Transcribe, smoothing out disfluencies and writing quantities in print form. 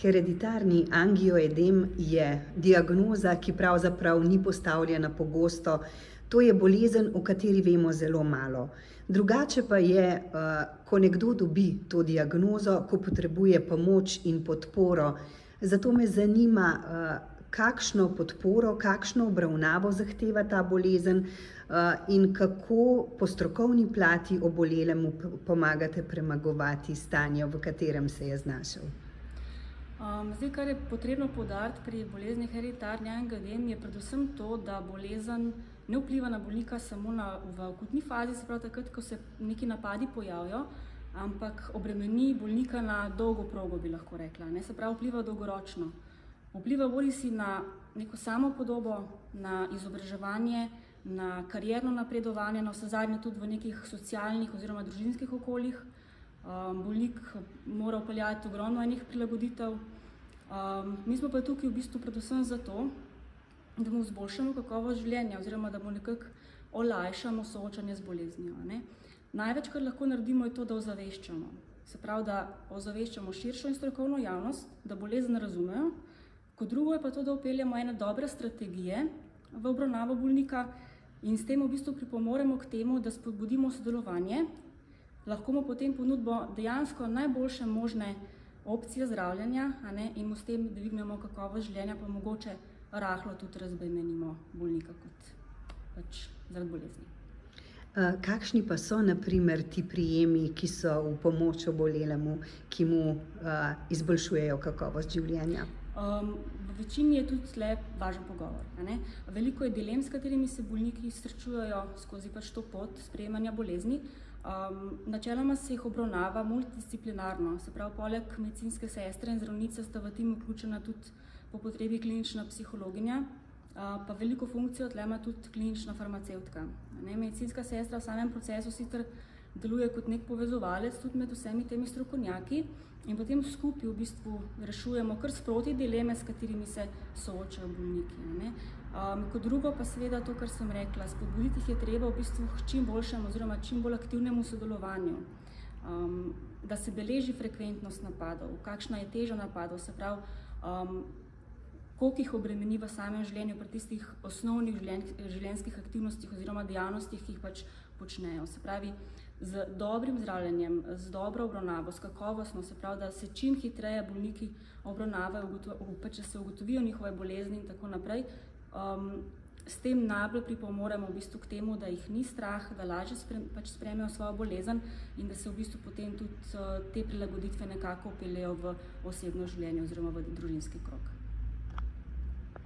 Hereditarni angioedem je diagnoza, ki pravzaprav ni postavljena pogosto. To je bolezen, o kateri vemo zelo malo. Drugače pa je, ko nekdo dobi to diagnozo, ko potrebuje pomoč in podporo. Zato me zanima, kakšno podporo, kakšno obravnavo zahteva ta bolezen, in kako po strokovni plati obolelemu pomagate premagovati stanje, v katerem se je znašel. Zdaj, kar je potrebno poudariti pri bolezni hereditarni angioedem, je predvsem to, da bolezen ne vpliva na bolnika samo v akutni fazi, se pravi takrat, ko se neki napadi pojavijo, ampak obremeni bolnika na dolgo progo, bi lahko rekla. Se pravi, vpliva dolgoročno. Vpliva bodisi na neko samopodobo, na izobraževanje, na karierno napredovanje, na vsezadnje tudi v nekih socialnih oziroma družinskih okoljih. Bolnik mora vpeljati ogromno enih prilagoditev. Mi smo pa tukaj v bistvu predvsem zato, da mu izboljšamo kakovost življenja oziroma da mu nekako olajšamo soočanje z boleznijo. Največ, kar lahko naredimo, je to, da ozaveščamo. Se pravi, da ozaveščamo širšo in strokovno javnost, da bolezen razumejo. Kot drugo je pa to, da vpeljemo ene dobre strategije v obravnavo bolnika in s tem v bistvu pripomoremo k temu, da spodbudimo sodelovanje. Lahko mu potem ponudimo dejansko najboljše možne opcije zdravljenja in mu s tem dvignemo kakovost življenja, pa mogoče rahlo tudi razbremenimo bolnika kot zaradi bolezni. Kakšni pa so, na primer, ti prijemi, ki so v pomoč obolelemu, ki mu izboljšujejo kakovost življenja? V večini je tudi tle važen pogovor. Veliko je dilem, s katerimi se bolniki srečujejo skozi to pot sprejemanja bolezni. Načeloma se jih obravnava multidisciplinarno, se pravi, poleg medicinske sestre in zdravnice sta v tim vključena tudi po potrebi klinična psihologinja, pa veliko funkcijo tle ima tudi klinična farmacevtka. Medicinska sestra v samem procesu sicer deluje kot nek povezovalec tudi med vsemi temi strokovnjaki in potem skupaj v bistvu rešujemo kar sproti dileme, s katerimi se soočajo bolniki. Kot drugo pa seveda to, kar sem rekla, spodbuditi jih je treba v bistvu k čim boljšemu oziroma čim bolj aktivnemu sodelovanju, da se beleži frekventnost napadov, kakšna je teža napadov, se pravi, koliko jih obremeni v samem življenju pri tistih osnovnih življenjskih aktivnostih oziroma dejavnostih, ki jih počnejo. Se pravi, z dobrim zdravljenjem, z dobro obravnavo, s kakovostno, se pravi, da se čim hitreje bolniki obravnavajo, če se ugotovijo njihove bolezni in tako naprej. S tem najbolj pripomoremo v bistvu k temu, da jih ni strah, da lažje sprejmejo svojo bolezen in da se v bistvu potem tudi te prilagoditve nekako vpeljejo v osebno življenje oziroma v družinski krog.